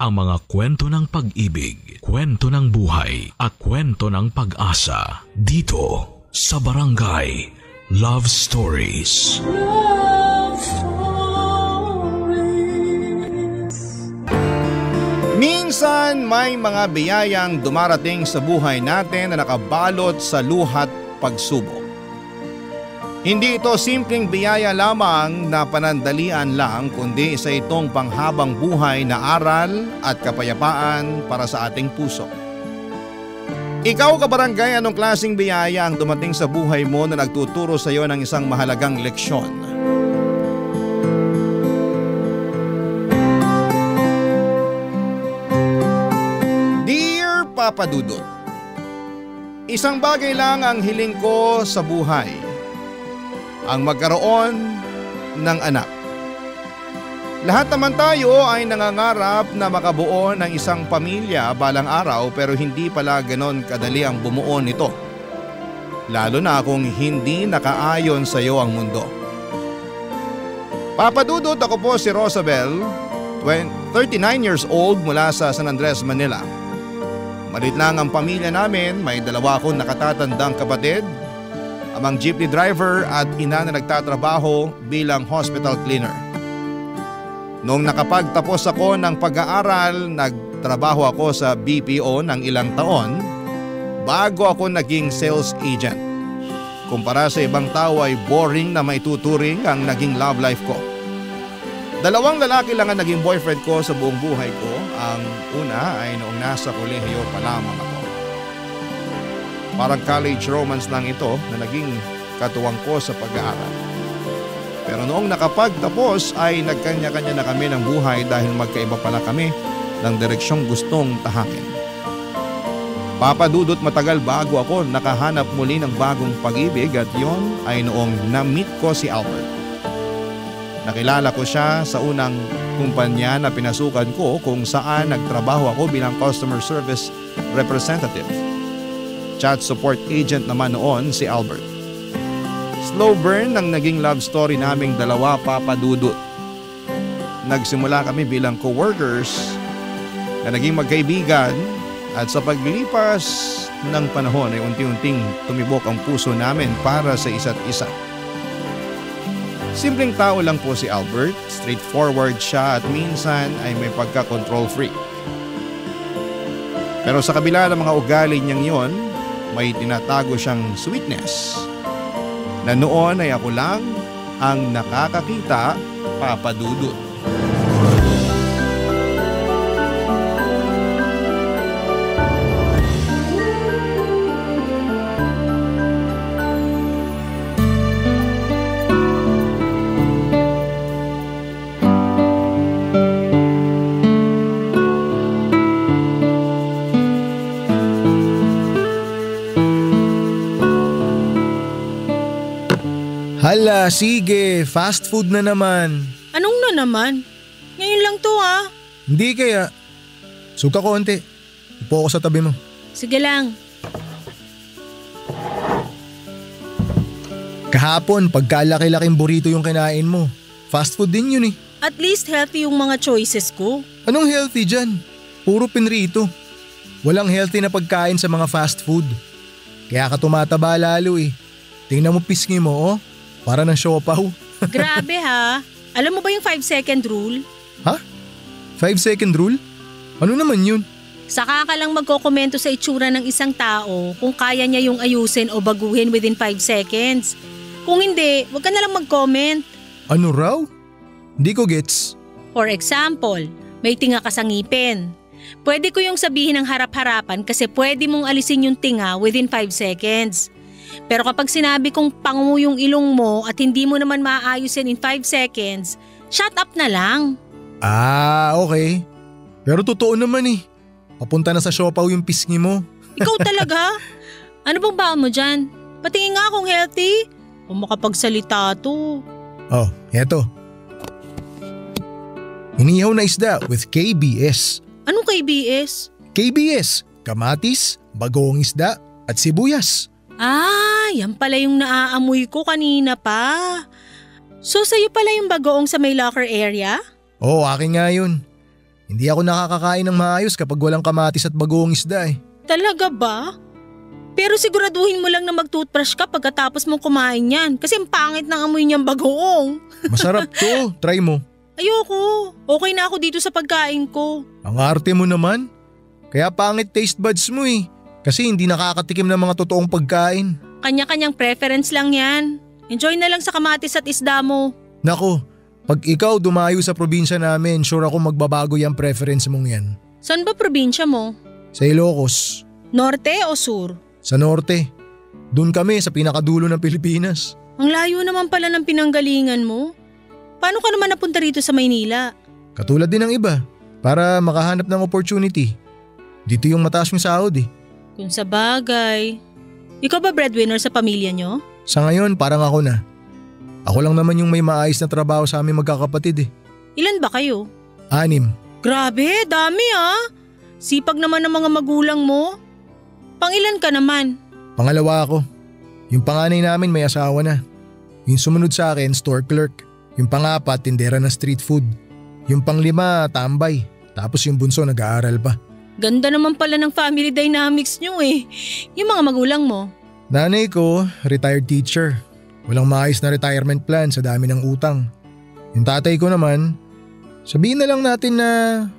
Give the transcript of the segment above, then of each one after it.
ang mga kwento ng pag-ibig, kwento ng buhay at kwento ng pag-asa dito sa Barangay Love Stories. Love Stories. Minsan may mga biyayang dumarating sa buhay natin na nakabalot sa luhat pagsubok. Hindi ito simpleng biyaya lamang na panandalian lang, kundi isa itong panghabang buhay na aral at kapayapaan para sa ating puso. Ikaw kabarangay, anong klaseng biyaya ang dumating sa buhay mo na nagtuturo sa iyo ng isang mahalagang leksyon? Dear Papa Dudut, isang bagay lang ang hiling ko sa buhay. Ang magkaroon ng anak. Lahat naman tayo ay nangangarap na makabuo ng isang pamilya balang araw, pero hindi pala ganon kadali ang bumuo nito. Lalo na kung hindi nakaayon sa iyo ang mundo. Papa Dudut, ako po si Rosabel, 39 years old mula sa San Andres, Manila. Malit lang ang pamilya namin, may dalawa akong nakatatandang kapatid, amang jeepney driver at ina na nagtatrabaho bilang hospital cleaner. Noong nakapagtapos ako ng pag-aaral, nagtrabaho ako sa BPO ng ilang taon bago ako naging sales agent. Kumpara sa ibang tao ay boring na maituturing ang naging love life ko. Dalawang lalaki lang ang naging boyfriend ko sa buong buhay ko. Ang una ay noong nasa kolehiyo pa lamang ako. Parang college romance lang ito na naging katuwang ko sa pag-aaral. Pero noong nakapagtapos ay nagkanya-kanya na kami ng buhay dahil magkaiba pala kami ng direksyong gustong tahakin. Papa Dudut, matagal bago ako nakahanap muli ng bagong pag-ibig at yon ay noong na-meet ko si Albert. Nakilala ko siya sa unang kumpanya na pinasukan ko kung saan nagtrabaho ako bilang customer service representative. Chat support agent naman noon si Albert. Slow burn ang naging love story naming dalawa, Papa Dudut. Nagsimula kami bilang co-workers na naging magkaibigan at sa paglipas ng panahon ay unti-unting tumibok ang puso namin para sa isa't isa. Simpleng tao lang po si Albert, straightforward siya at minsan ay may pagka-control freak. Pero sa kabila ng mga ugali niyang yon, may tinatago siyang sweetness na noon ay ako lang ang nakakakita, Papa Dudut. Hala, sige, fast food na naman. Anong na naman? Ngayon lang to ha. Hindi kaya. Suka konti. Upo ako sa tabi mo. Sige lang. Kahapon, pagkalaki-laking burrito yung kinain mo. Fast food din yun eh. At least healthy yung mga choices ko. Anong healthy dyan? Puro pinrito. Walang healthy na pagkain sa mga fast food. Kaya ka tumataba lalo eh. Tingnan mo pisngi mo oh. Para ng siopaw. Grabe ha. Alam mo ba yung 5-second rule? Ha? 5-second rule? Ano naman yun? Saka ka lang magkokomento sa itsura ng isang tao kung kaya niya yung ayusin o baguhin within 5 seconds. Kung hindi, wag ka na lang mag-comment. Ano raw? Hindi ko gets. For example, may tinga ka sa ngipin. Pwede ko yung sabihin ng harap-harapan kasi pwede mong alisin yung tinga within 5 seconds. Pero kapag sinabi kong pangu yung ilong mo at hindi mo naman maaayusin in 5 seconds, shut up na lang. Ah, okay. Pero totoo naman eh. Papunta na sa siopaw yung pisngi mo. Ikaw talaga? Ano bang baon mo dyan? Patingin nga kung healthy. Kung makapagsalita to. Oh, eto. Inihaw na isda with KBS. Anong KBS? KBS, kamatis, bagoong isda at sibuyas. Ah, yan pala yung naaamoy ko kanina pa. So sa'yo pala yung bagoong sa may locker area? Oo, akin nga yun. Hindi ako nakakakain ng maayos kapag walang kamatis at bagoong isda eh. Talaga ba? Pero siguraduhin mo lang na mag-toothbrush ka pagkatapos mong kumain yan kasi ang pangit ng amoy niyang bagoong. Masarap to, try mo. Ayoko, okay na ako dito sa pagkain ko. Ang arte mo naman. Kaya pangit taste buds mo eh. Kasi hindi nakakatikim ng mga totoong pagkain. Kanya-kanyang preference lang yan. Enjoy na lang sa kamatis at isda mo. Nako, pag ikaw dumayo sa probinsya namin, sure ako magbabago yung preference mong yan. Saan ba probinsya mo? Sa Ilocos. Norte o sur? Sa norte. Doon kami sa pinakadulo ng Pilipinas. Ang layo naman pala ng pinanggalingan mo. Paano ka naman napunta rito sa Maynila? Katulad din ng iba, para makahanap ng opportunity. Dito yung mataas yung sahod eh. Kung sa bagay. Ikaw ba breadwinner sa pamilya nyo? Sa ngayon parang ako na. Ako lang naman yung may maayos na trabaho sa aming magkakapatid eh. Ilan ba kayo? 6. Grabe, dami ah. Sipag naman ng mga magulang mo. Pangilan ka naman? Pangalawa ako. Yung panganay namin may asawa na. Yung sumunod sa akin, store clerk. Yung pangapat, tindera ng street food. Yung panglima, tambay. Tapos yung bunso nag-aaral pa. Ganda naman pala ng family dynamics nyo eh. Yung mga magulang mo? Nanay ko, retired teacher. Walang maayos na retirement plan sa dami ng utang. Yung tatay ko naman, sabihin na lang natin na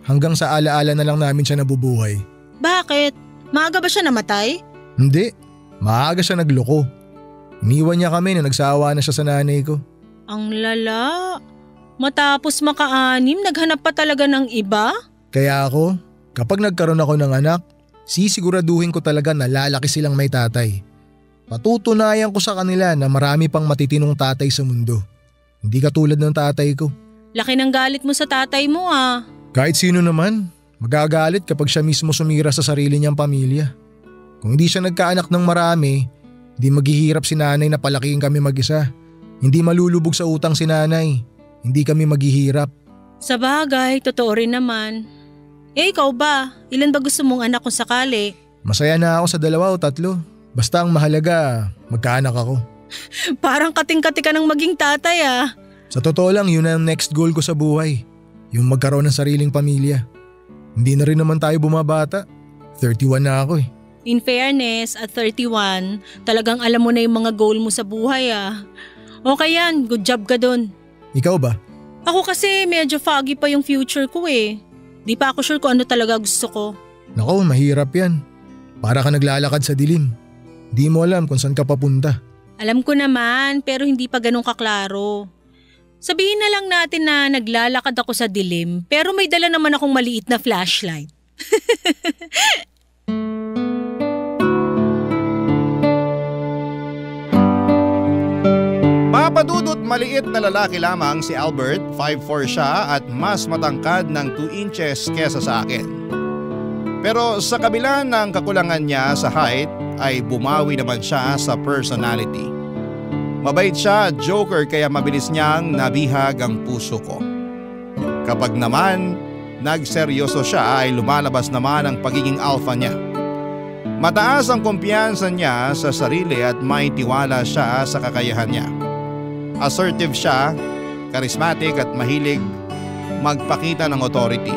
hanggang sa alaala na lang namin siya nabubuhay. Bakit? Maaga ba siya namatay? Hindi, maaga siya nagloko. Iniwan niya kami na nagsawa na siya sa nanay ko. Ang lala. Matapos maka-anim, naghanap pa talaga ng iba? Kaya ako, kapag nagkaroon ako ng anak, sisiguraduhin ko talaga na lalaki silang may tatay. Patutunayan ko sa kanila na marami pang matitinong tatay sa mundo. Hindi katulad ng tatay ko. Laki ng galit mo sa tatay mo ah. Kahit sino naman, magagalit kapag siya mismo sumira sa sarili niyang pamilya. Kung hindi siya nagkaanak ng marami, hindi maghihirap si nanay na palakihin kami mag-isa. Hindi malulubog sa utang si nanay. Hindi kami maghihirap. Sa bagay, totoo rin naman. Eh ikaw ba? Ilan ba gusto mong anak kung sakali? Masaya na ako sa 2 o 3. Basta ang mahalaga, magkaanak ako. Parang kating-kati ka ng maging tatay ah. Sa totoo lang, yun ang next goal ko sa buhay. Yung magkaroon ng sariling pamilya. Hindi na rin naman tayo bumabata. 31 na ako eh. In fairness, at 31, talagang alam mo na yung mga goal mo sa buhay ah. Okay yan, good job ka dun. Ikaw ba? Ako kasi medyo foggy pa yung future ko eh. Di pa ako sure kung ano talaga gusto ko. Nako, mahirap yan. Para ka naglalakad sa dilim. Di mo alam kung saan ka papunta. Alam ko naman, pero hindi pa ganun kaklaro. Sabihin na lang natin na naglalakad ako sa dilim, pero may dala naman akong maliit na flashlight. Papadudot maliit na lalaki lamang si Albert, 5'4" siya at mas matangkad ng 2 inches kesa sa akin. Pero sa kabila ng kakulangan niya sa height ay bumawi naman siya sa personality. Mabait siya at joker kaya mabilis niyang nabihag ang puso ko. Kapag naman nagseryoso siya ay lumalabas naman ang pagiging alpha niya. Mataas ang kumpiyansa niya sa sarili at may tiwala siya sa kakayahan niya. Assertive siya, charismatic at mahilig magpakita ng authority.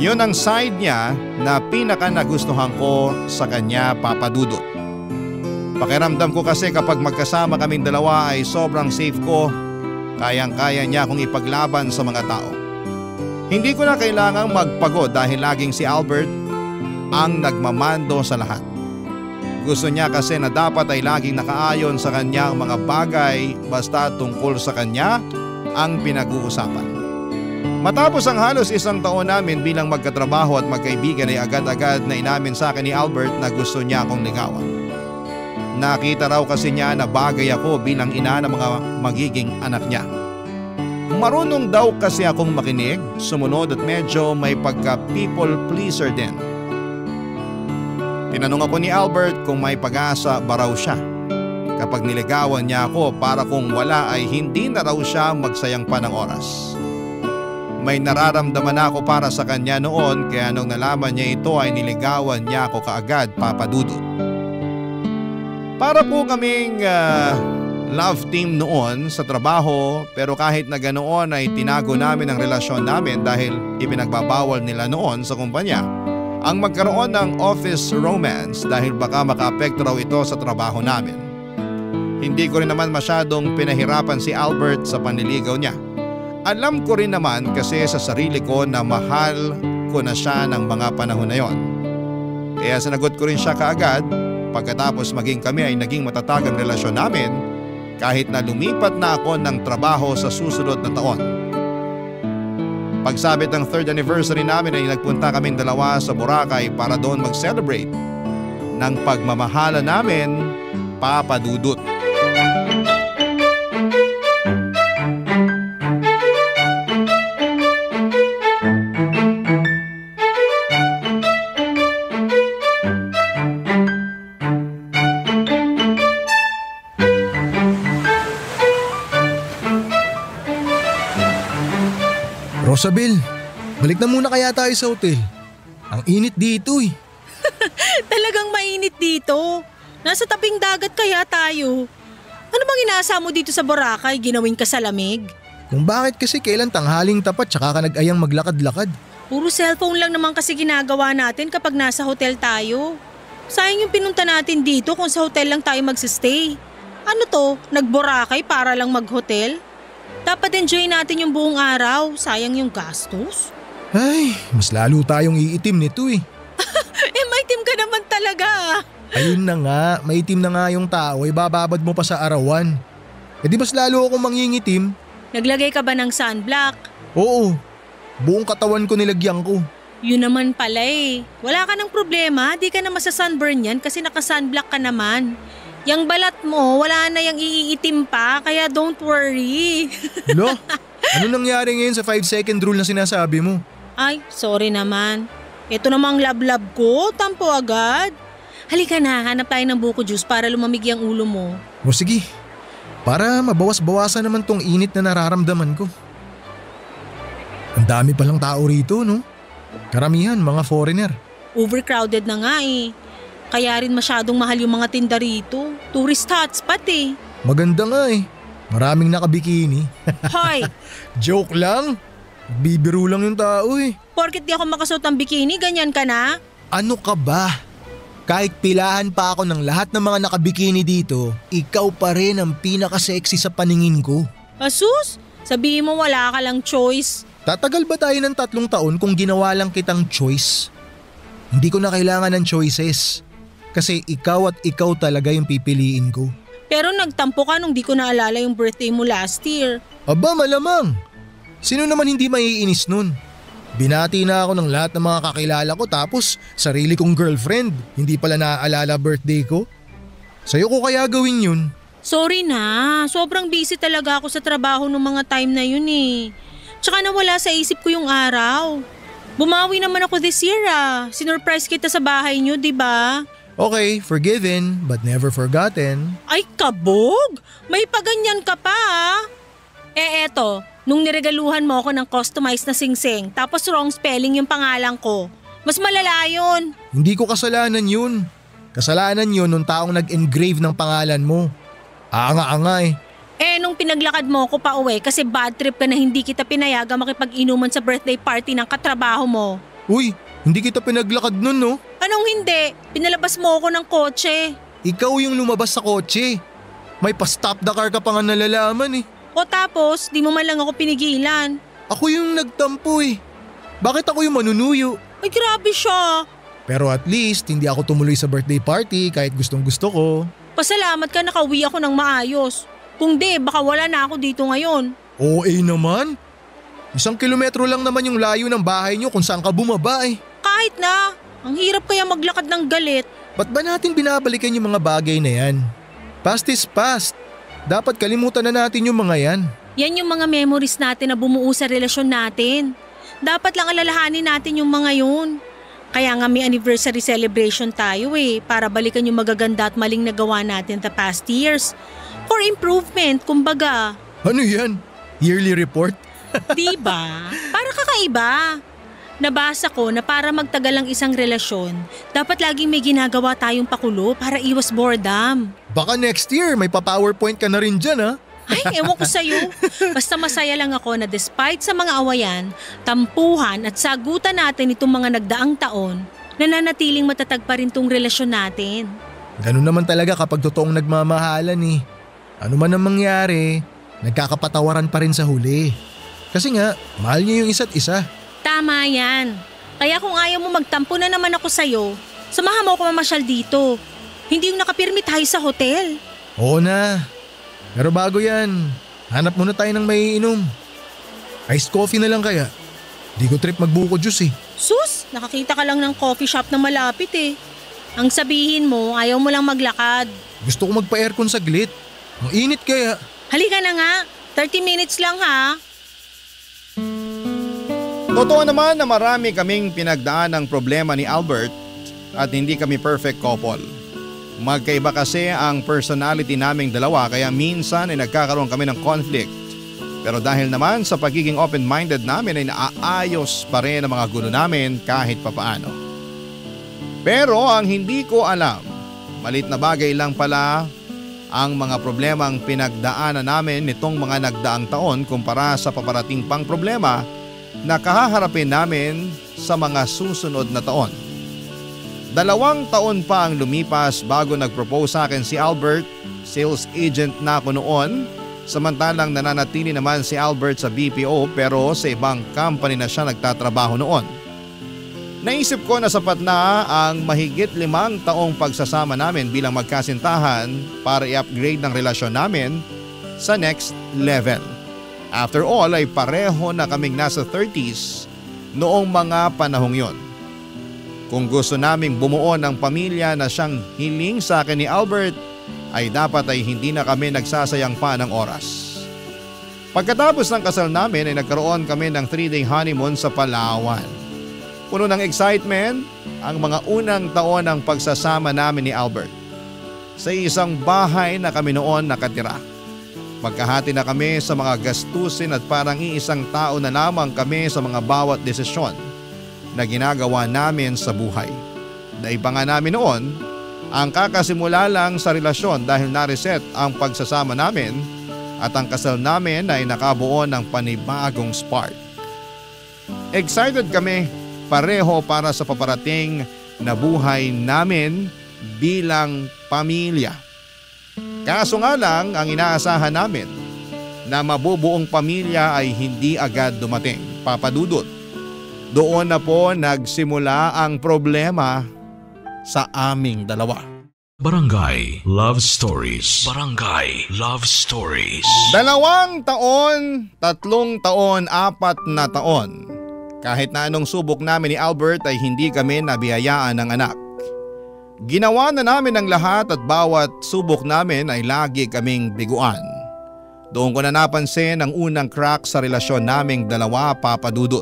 Yun ang side niya na pinaka nagustuhan ko sa kanya, Papa Dudut. Pakiramdam ko kasi kapag magkasama kaming dalawa ay sobrang safe ko, kayang-kaya niya akong ipaglaban sa mga tao. Hindi ko na kailangang magpagod dahil laging si Albert ang nagmamando sa lahat. Gusto niya kasi na dapat ay laging nakaayon sa kanyang mga bagay basta tungkol sa kanya ang pinag-uusapan. Matapos ang halos 1 taon namin bilang magkatrabaho at magkaibigan ay agad-agad na inamin sa akin ni Albert na gusto niya akong ligawan. Nakita raw kasi niya na bagay ako bilang ina ng mga magiging anak niya. Marunong daw kasi akong makinig, sumunod at medyo may pagka people pleaser din. Tinanong ako ni Albert kung may pag-asa ba raw siya. Kapag niligawan niya ako para kung wala ay hindi na raw siya magsayang pa ng oras. May nararamdaman ako para sa kanya noon kaya nung nalaman niya ito ay niligawan niya ako kaagad, Papa Dudut. Para po kaming love team noon sa trabaho pero kahit na ganoon ay tinago namin ang relasyon namin dahil ipinagbabawal nila noon sa kumpanya ang magkaroon ng office romance dahil baka makaapekto raw ito sa trabaho namin. Hindi ko rin naman masyadong pinahirapan si Albert sa panliligaw niya. Alam ko rin naman kasi sa sarili ko na mahal ko na siya ng mga panahon na yon. Kaya sinagot ko rin siya kaagad pagkatapos maging kami ay naging matatag ang relasyon namin kahit na lumipat na ako ng trabaho sa susunod na taon. Pagsabit ng 3rd anniversary namin ay nagpunta kaming dalawa sa Boracay para doon mag-celebrate ng pagmamahala namin, Papa Dudut. Rosabel, balik na muna kaya tayo sa hotel. Ang init dito eh. Talagang mainit dito. Nasa tabing dagat kaya tayo. Ano bang inasa mo dito sa Boracay? Ginawin ka sa lamig? Kung bakit kasi kailan tanghaling tapat tsaka ka nag-ayang maglakad-lakad. Puro cellphone lang naman kasi ginagawa natin kapag nasa hotel tayo. Sayang yung pinunta natin dito kung sa hotel lang tayo magsistay. Ano to? Nag-Boracay para lang mag-hotel? Dapat enjoy natin yung buong araw. Sayang yung gastos. Ay, mas lalo tayong iitim nito eh. Maitim ka naman talaga. Ayun na nga, maitim na nga yung tao ay bababad mo pa sa arawan. E di mas lalo akong mangingitim. Naglagay ka ba ng sunblock? Oo, buong katawan ko nilagyan ko. Yun naman pala eh. Wala ka ng problema, di ka na masasunburn yan kasi naka-sunblock ka naman. Yang balat mo, wala na yung iitim pa, kaya don't worry. Lo, ano nangyari ngayon sa 5-second rule na sinasabi mo? Ay, sorry naman. Ito namang lab-lab ko, tampo agad. Halika na, hanap tayo ng buko juice para lumamig yung ulo mo. O sige, para mabawas-bawasan naman tong init na nararamdaman ko. Ang dami palang tao rito, no? Karamihan, mga foreigner. Overcrowded na nga eh. Kaya rin masyadong mahal yung mga tinda rito. Tourist hotspot eh. Maganda nga eh. Maraming nakabikini. Hoy! Joke lang. Bibiro lang yung tao eh. Porket di ako makasuot ng bikini, ganyan ka na? Ano ka ba? Kahit pilahan pa ako ng lahat ng mga nakabikini dito, ikaw pa rin ang pinaka-sexy sa paningin ko. Asus, sabihin mo wala ka lang choice. Tatagal ba tayo ng 3 taon kung ginawa lang kitang choice? Hindi ko na kailangan ng choices. Kasi ikaw at ikaw talaga yung pipiliin ko. Pero nagtampo ka nung di ko naalala yung birthday mo last year. Aba malamang. Sino naman hindi maiinis nun? Binati na ako ng lahat ng mga kakilala ko tapos sarili kong girlfriend. Hindi pala naaalala birthday ko. Sa'yo ko kaya gawin yun? Sorry na, sobrang busy talaga ako sa trabaho nung mga time na yun eh. Tsaka nawala sa isip ko yung araw. Bumawi naman ako this year ah. Sinurprise kita sa bahay nyo, di ba? Okay, forgiven but never forgotten. Ay kabog! May paganyan ka pa ah. Eto, nung niregaluhan mo ako ng customized na singsing tapos wrong spelling yung pangalan ko. Mas malala yun. Hindi ko kasalanan yun. Kasalanan yun nung taong nag-engrave ng pangalan mo. Anga-anga eh. Nung pinaglakad mo ko pa uwi kasi bad trip ka na hindi kita pinayaga makipag-inuman sa birthday party ng katrabaho mo. Uy, hindi kita pinaglakad nun no? Anong hindi? Pinalabas mo ako ng kotse. Ikaw yung lumabas sa kotse. May pa-stop the car ka pa nga nalalaman eh. O tapos, di mo man lang ako pinigilan. Ako yung nagtampo eh. Bakit ako yung manunuyo? Ay grabe siya. Pero at least hindi ako tumuloy sa birthday party kahit gustong gusto ko. Pasalamat ka nakauwi ako ng maayos. Kung di, baka wala na ako dito ngayon. OA naman. 1 kilometro lang naman yung layo ng bahay nyo kung saan ka bumaba eh. Kahit na, ang hirap kaya maglakad ng galit. Ba't ba natin binabalikan yung mga bagay na yan? Past is past. Dapat kalimutan na natin yung mga yan. Yan yung mga memories natin na bumuo sa relasyon natin. Dapat lang alalahanin natin yung mga yun. Kaya nga may anniversary celebration tayo eh, para balikan yung magaganda at maling nagawa natin the past years. For improvement, kumbaga. Ano yan? Yearly report? Diba? Para kakaiba. Nabasa ko na para magtagal ang isang relasyon, dapat laging may ginagawa tayong pakulo para iwas boredom. Baka next year may pa-PowerPoint ka na rin dyan ha? Ay, ewan ko sa'yo. Basta masaya lang ako na despite sa mga awayan, tampuhan at sagutan natin itong mga nagdaang taon, nananatiling matatag pa rin tong relasyon natin. Ganun naman talaga kapag totoong nagmamahalan eh. Ano man ang mangyari, nagkakapatawaran pa rin sa huli. Kasi nga, mahal niyo yung isa't isa. Tama yan. Kaya kung ayaw mo magtampo na naman ako sa'yo, samahan mo ako mamasyal dito. Hindi yung nakapirmi tayo sa hotel. Oo na. Pero bago yan, hanap muna tayo ng maiinom. Iced coffee na lang kaya. Di ko trip magbuko juice eh. Sus, nakakita ka lang ng coffee shop na malapit eh. Ang sabihin mo, ayaw mo lang maglakad. Gusto ko magpa-aircon saglit. Ang init kaya. Halika na nga, 30 minutes lang ha. Totoo naman na marami kaming pinagdaan ng problema ni Albert at hindi kami perfect couple. Magkaiba kasi ang personality naming dalawa kaya minsan ay nagkakaroon kami ng conflict. Pero dahil naman sa pagiging open-minded namin ay naaayos pa rin ang mga gulo namin kahit papaano. Pero ang hindi ko alam, malit na bagay lang pala ang mga problemang pinagdaanan namin nitong mga nagdaang taon kumpara sa paparating pang problema na kahaharapin namin sa mga susunod na taon. 2 taon pa ang lumipas bago nag-propose sa akin si Albert, sales agent na ako noon, samantalang nananatili naman si Albert sa BPO pero sa ibang company na siya nagtatrabaho noon. Naisip ko na sapat na ang mahigit 5 taong pagsasama namin bilang magkasintahan para i-upgrade ng relasyon namin sa next level. After all ay pareho na kaming nasa 30s noong mga panahong yon. Kung gusto naming bumuo ng pamilya na siyang hiling sa akin ni Albert ay dapat ay hindi na kami nagsasayang pa ng oras. Pagkatapos ng kasal namin ay nagkaroon kami ng 3-day honeymoon sa Palawan. Puno ng excitement ang mga unang taon ng pagsasama namin ni Albert. Sa isang bahay na kami noon nakatira. Magkahati na kami sa mga gastusin at parang iisang tao na lamang kami sa mga bawat desisyon na ginagawa namin sa buhay. Naiba nga namin noon, ang kakasimula lang sa relasyon dahil na-reset ang pagsasama namin at ang kasal namin ay nakabuo ng panibagong spark. Excited kami pareho para sa paparating na buhay namin bilang pamilya. Kaso nga lang ang inaasahan namin na mabubuong pamilya ay hindi agad dumating, Papa Dudut. Doon na po nagsimula ang problema sa aming dalawa. Barangay Love Stories. Barangay Love Stories. 2 taon, 3 taon, 4 na taon. Kahit na anong subok namin ni Albert ay hindi kami nabiyayaan ng anak. Ginawa na namin ang lahat at bawat subok namin ay lagi kaming biguan. Doon ko na napansin ang unang crack sa relasyon naming dalawa, Papa Dudut.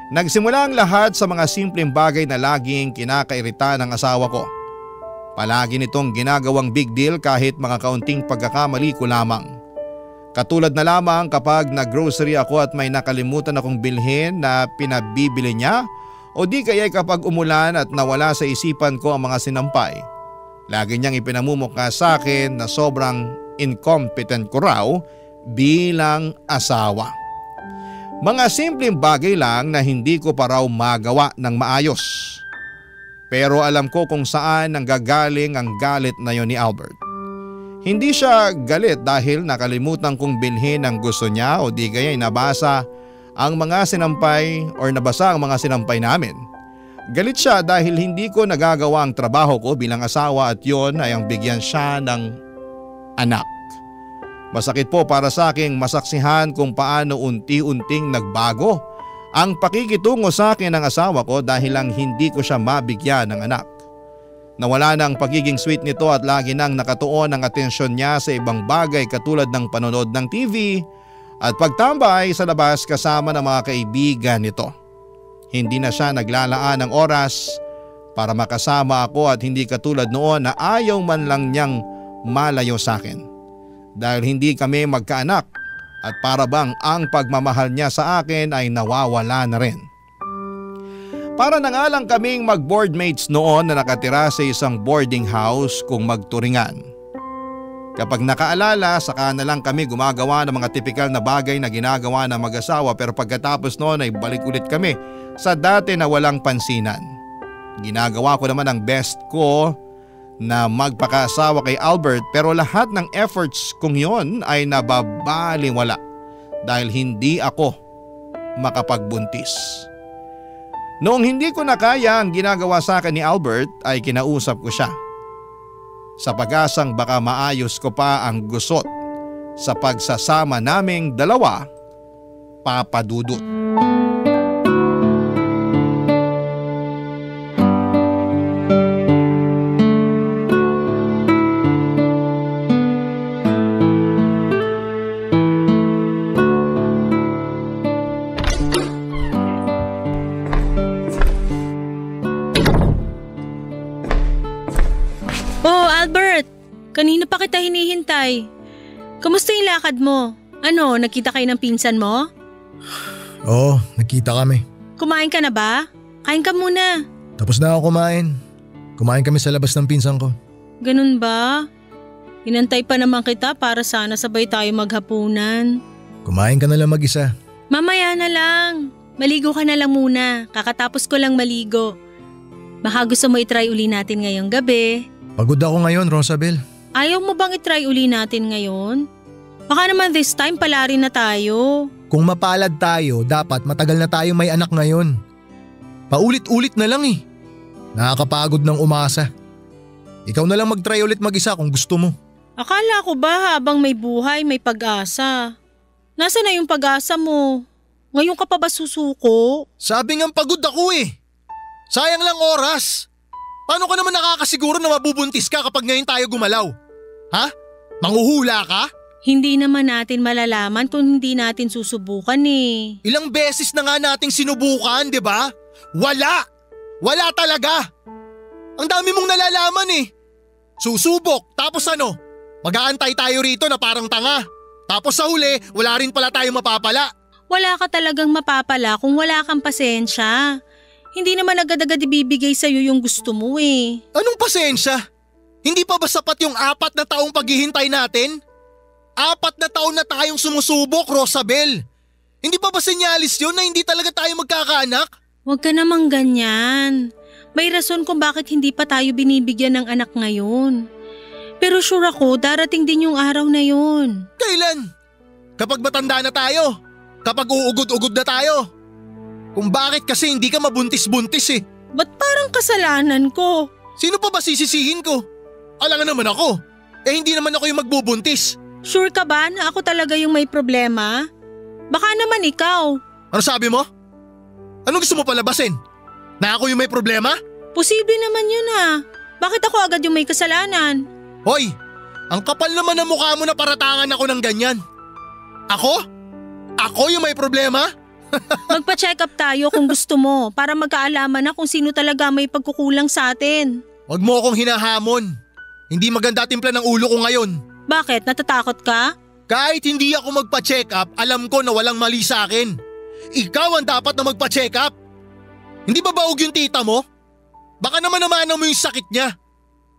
Nagsimula ang lahat sa mga simpleng bagay na laging kinakairita ng asawa ko. Palagi nitong ginagawang big deal kahit mga kaunting pagkakamali ko lamang. Katulad na lamang kapag nag-grocery ako at may nakalimutan akong bilhin na pinabibili niya o di kaya kapag umulan at nawala sa isipan ko ang mga sinampay. Lagi niyang ipinamumukha sa akin na sobrang incompetent ko raw bilang asawa. Mga simpleng bagay lang na hindi ko pa raw magawa ng maayos. Pero alam ko kung saan nanggagaling ang galit na yon ni Albert. Hindi siya galit dahil nakalimutan kong bilhin ang gusto niya o di kaya nabasa ang mga sinampay or nabasa ang mga sinampay namin. Galit siya dahil hindi ko nagagawa ang trabaho ko bilang asawa at yon ay ang bigyan siya ng anak. Masakit po para sa aking masaksihan kung paano unti-unting nagbago ang pakikitungo sa akin ng asawa ko dahil lang hindi ko siya mabigyan ng anak. Nawala na ang pagiging sweet nito at lagi nang nakatuon ang atensyon niya sa ibang bagay katulad ng panonood ng TV at pagtambay sa labas kasama ng mga kaibigan nito. Hindi na siya naglalaan ng oras para makasama ako at hindi katulad noon na ayaw man lang niyang malayo sa akin. Dahil hindi kami magkaanak at para bang ang pagmamahal niya sa akin ay nawawala na rin. Para na nga lang kaming mag-boardmates noon na nakatira sa isang boarding house kung magturingan. Kapag nakaalala, saka na lang kami gumagawa ng mga tipikal na bagay na ginagawa ng mag-asawa, pero pagkatapos noon ay balik ulit kami sa dati na walang pansinan. Ginagawa ko naman ang best ko na magpakaasawa kay Albert, pero lahat ng efforts kong yon ay nababaliwala dahil hindi ako makapagbuntis. Noong hindi ko na kaya ang ginagawa sa akin ni Albert ay kinausap ko siya. Sa pag-asang baka maayos ko pa ang gusot sa pagsasama naming dalawa, Papa Dudut. Kanina pa kita hinihintay. Kamusta yung lakad mo? Ano, nakita kayo ng pinsan mo? Oo, nakita kami. Kumain ka na ba? Kain ka muna. Tapos na ako kumain. Kumain kami sa labas ng pinsan ko. Ganun ba? Inantay pa naman kita para sana sabay tayo maghapunan. Kumain ka na lang mag-isa. Mamaya na lang. Maligo ka na lang muna. Kakatapos ko lang maligo. Baka gusto mo itry uli natin ngayong gabi. Pagod ako ngayon, Rosabel. Ayaw mo bang itry uli natin ngayon? Baka naman this time pala rin na tayo. Kung mapalad tayo, dapat matagal na tayo may anak ngayon. Paulit-ulit na lang eh. Nakakapagod ng umasa. Ikaw na lang mag-try ulit mag-isa kung gusto mo. Akala ko ba habang may buhay may pag-asa? Nasaan na yung pag-asa mo? Ngayon ka pa ba susuko? Sabi ngang pagod ako eh. Sayang lang oras. Paano ka naman nakakasiguro na mabubuntis ka kapag ngayon tayo gumalaw? Ha? Manghuhula ka? Hindi naman natin malalaman kung hindi natin susubukan eh. Ilang beses na nga nating sinubukan, di ba? Wala! Wala talaga! Ang dami mong nalalaman eh. Susubok, tapos ano? Mag-aantay tayo rito na parang tanga. Tapos sa huli, wala rin pala tayo mapapala. Wala ka talagang mapapala kung wala kang pasensya. Hindi naman agad-agad ibibigay sa'yo yung gusto mo eh. Anong pasensya? Hindi pa ba sapat yung 4 na taong paghihintay natin? 4 na taon na tayong sumusubok, Rosabel. Hindi pa ba senyalis yun na hindi talaga tayo magkakaanak? Huwag ka namang ganyan. May rason kung bakit hindi pa tayo binibigyan ng anak ngayon. Pero sure ako, darating din yung araw na yun. Kailan? Kapag matanda na tayo? Kapag uugod-ugod na tayo? Kung bakit kasi hindi ka mabuntis-buntis eh. Ba't parang kasalanan ko? Sino pa ba sisisihin ko? Alangan naman ako. Eh hindi naman ako yung magbubuntis. Sure ka ba na ako talaga yung may problema? Baka naman ikaw. Ano sabi mo? Anong gusto mo palabasin? Na ako yung may problema? Posible naman yun ah. Bakit ako agad yung may kasalanan? Hoy, ang kapal naman ng mukha mo na paratangan ako ng ganyan. Ako? Ako yung may problema? Magpa-check up tayo kung gusto mo para magkaalaman na kung sino talaga may pagkukulang sa atin. Huwag mo akong hinahamon. Hindi maganda timpla ng ulo ko ngayon. Bakit? Natatakot ka? Kahit hindi ako magpa-check up, alam ko na walang mali sa akin. Ikaw ang dapat na magpa-check up. Hindi ba baog yung tita mo? Baka naman mo yung sakit niya.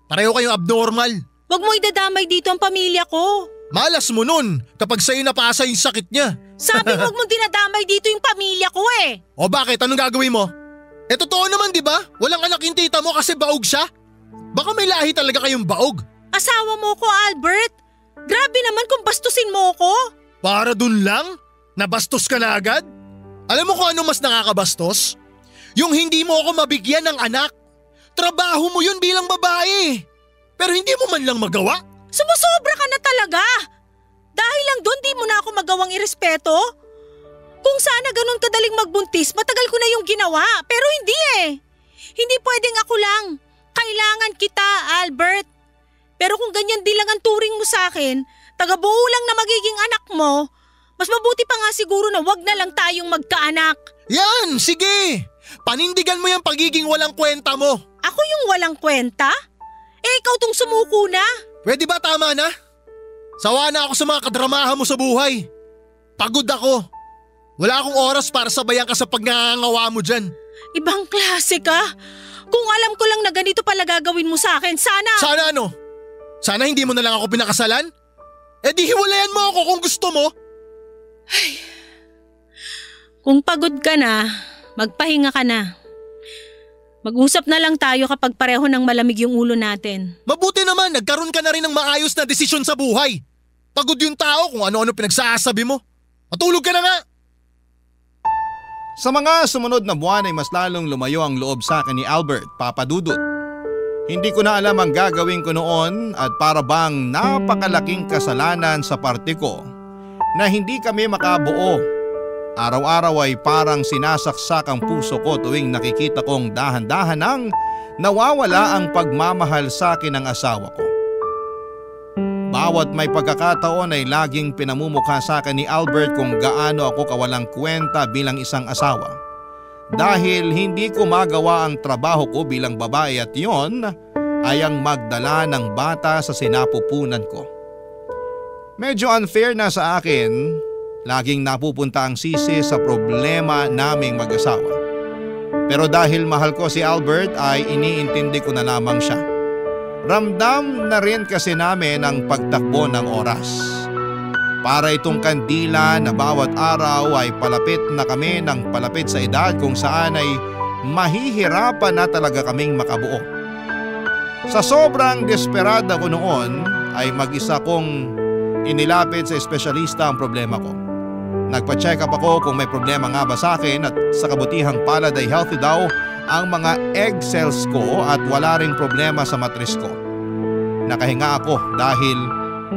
Pareho kayong abnormal. Huwag mo idadamay dito ang pamilya ko. Malas mo nun kapag sa'yo napasa yung sakit niya. Sabi huwag mong dinadamay dito yung pamilya ko eh. O bakit? Anong gagawin mo? Eh totoo naman di ba? Walang anak yung tita mo kasi baog siya. Baka may lahi talaga kayong baog. Asawa mo ko, Albert. Grabe naman kung bastusin mo ko. Para dun lang? Nabastos ka na agad? Alam mo kung ano mas nakakabastos? Yung hindi mo ako mabigyan ng anak. Trabaho mo yun bilang babae. Pero hindi mo man lang magawa. Sumusobra ka na talaga. Dahil lang doon di mo na ako magawang irespeto. Kung sana ganun kadaling magbuntis, matagal ko na yung ginawa. Pero hindi eh. Hindi pwedeng ako lang. Kailangan kita, Albert. Pero kung ganyan di lang ang turing mo sa akin, taga-buo lang na magiging anak mo, mas mabuti pa nga siguro na wag na lang tayong magkaanak. Yan, sige. Panindigan mo yung pagiging walang kwenta mo. Ako yung walang kwenta? Eh ikaw tong sumuko na. Pwede ba tama na? Sawa na ako sa mga kadramahan mo sa buhay. Pagod ako. Wala akong oras para sabayan ka sa pagngangawa mo dyan. Ibang klase ka. Kung alam ko lang na ganito pala gagawin mo sa akin, sana… Sana ano? Sana hindi mo na lang ako pinakasalan? Eh di hiwalayan mo ako kung gusto mo. Kung pagod ka na, magpahinga ka na. Mag-usap na lang tayo kapag pareho ng malamig yung ulo natin. Mabuti naman, nagkaroon ka na rin ng maayos na desisyon sa buhay. Pagod yung tao kung ano-ano pinagsasabi mo. Matulog ka na nga. Sa mga sumunod na buwan ay mas lalong lumayo ang loob sa akin ni Albert, Papa Dudut. Hindi ko na alam ang gagawin ko noon at para bang napakalaking kasalanan sa parte ko na hindi kami makabuo. Araw-araw ay parang sinasaksak ang puso ko tuwing nakikita kong dahan-dahan nang nawawala ang pagmamahal sa akin ng asawa ko. Bawat may pagkakataon ay laging pinamumukha sa akin ni Albert kung gaano ako kawalang kwenta bilang isang asawa. Dahil hindi ko magawa ang trabaho ko bilang babae at yon ay ang magdala ng bata sa sinapupunan ko. Medyo unfair na sa akin, laging napupunta ang sisi sa problema naming mag-asawa. Pero dahil mahal ko si Albert ay iniintindi ko na lamang siya. Ramdam na rin kasi namin ang pagtakbo ng oras. Para itong kandila na bawat araw ay palapit na kami ng palapit sa edad kung saan ay mahihirapan na talaga kaming makabuo. Sa sobrang desperada ko noon ay mag-isa kong inilapit sa espesyalista ang problema ko. Nagpa-check up ako kung may problema nga ba sa akin at sa kabutihang palad ay healthy daw ang mga egg cells ko at wala ring problema sa matris ko. Nakahinga ako dahil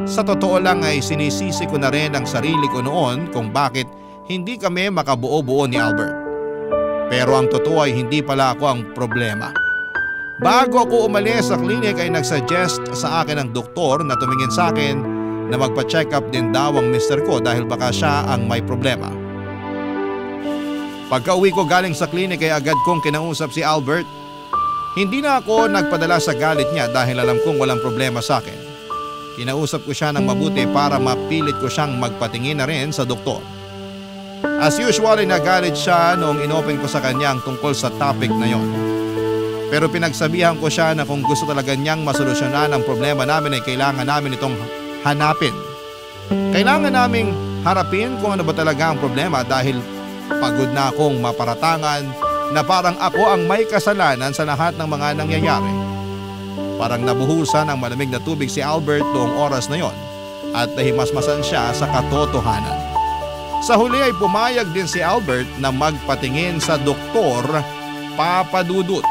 sa totoo lang ay sinisisi ko na rin ang sarili ko noon kung bakit hindi kami makabuo-buo ni Albert. Pero ang totoo ay hindi pala ako ang problema. Bago ako umalis sa klinik ay nagsuggest sa akin ang doktor na tumingin sa akin na magpa-check up din daw ang mister ko dahil baka siya ang may problema. Pagka-uwi ko galing sa klinik ay agad kong kinausap si Albert. Hindi na ako nagpadala sa galit niya dahil alam kong walang problema sa akin. Kinausap ko siya ng mabuti para mapilit ko siyang magpatingin na rin sa doktor. As usual ay nagalit siya noong inopen ko sa kanya ang tungkol sa topic na yon. Pero pinagsabihan ko siya na kung gusto talaga niyang masolusyonan ang problema namin ay kailangan namin itong hanapin. Kailangan naming harapin kung ano ba talaga ang problema dahil pagod na akong maparatangan na parang ako ang may kasalanan sa lahat ng mga nangyayari. Parang nabuhusan ng malamig na tubig si Albert noong oras na yon at nahimasmasan siya sa katotohanan. Sa huli ay pumayag din si Albert na magpatingin sa doktor, Papa Dudut.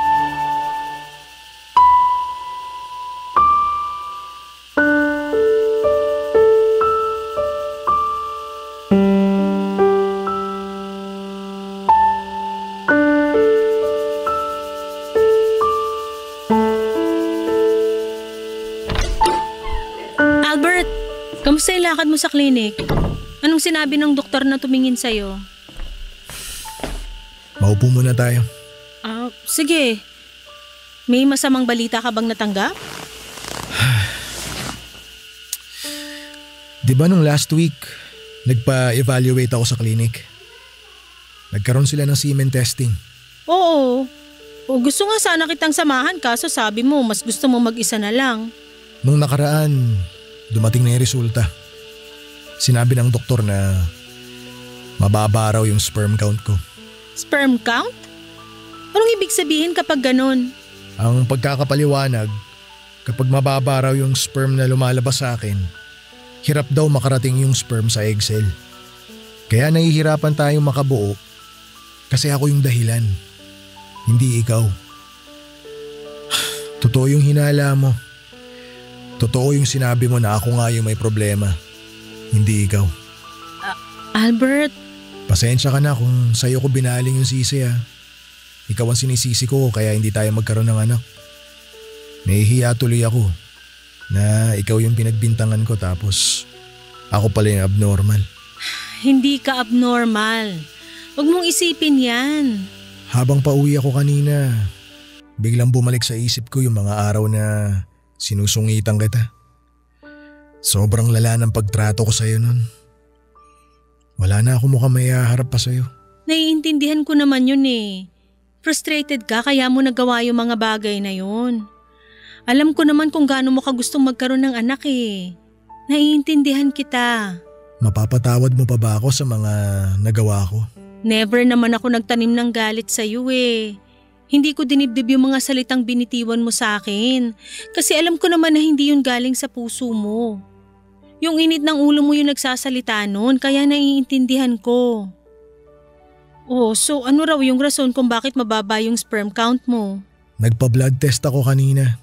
Kamusta yung lakad mo sa klinik? Anong sinabi ng doktor na tumingin sa'yo? Maupo muna tayo. Sige. May masamang balita ka bang natanggap? Di ba nung last week, nagpa-evaluate ako sa klinik? Nagkaroon sila ng semen testing. Oo. Gusto nga sana kitang samahan kaso sabi mo mas gusto mo mag-isa na lang. Nung nakaraan, dumating na yung resulta. Sinabi ng doktor na mababa raw yung sperm count ko. Sperm count? Anong ibig sabihin kapag ganun? Ang pagkakapaliwanag, kapag mababa raw yung sperm na lumalabas sa akin, hirap daw makarating yung sperm sa egg cell. Kaya nahihirapan tayong makabuo kasi ako yung dahilan, hindi ikaw. Totoo yung hinala mo. Totoo yung sinabi mo na ako nga yung may problema, hindi ikaw. Albert? Pasensya ka na kung sa'yo ko binaling yung sisi ha. Ikaw ang sinisisi ko kaya hindi tayo magkaroon ng anak. Nahihiya tuloy ako na ikaw yung pinagbintangan ko tapos ako pala yung abnormal. Hindi ka abnormal. Huwag mong isipin yan. Habang pauwi ako kanina, biglang bumalik sa isip ko yung mga araw na sinusungitan kita. Sobrang lala ng pagtrato ko sa'yo nun. Wala na ako mukhang may haharap pa sa'yo. Naiintindihan ko naman yun eh. Frustrated ka kaya mo nagawa yung mga bagay na yun. Alam ko naman kung gaano mo ka gustong magkaroon ng anak eh. Naiintindihan kita. Mapapatawad mo pa ba ako sa mga nagawa ko? Never naman ako nagtanim ng galit sa iyo eh. Hindi ko dinibdib yung mga salitang binitiwan mo sa akin. Kasi alam ko naman na hindi yun galing sa puso mo. Yung init ng ulo mo yung nagsasalita nun, kaya naiintindihan ko. Oh, so ano raw yung rason kung bakit mababa yung sperm count mo? Nagpa-blood test ako kanina.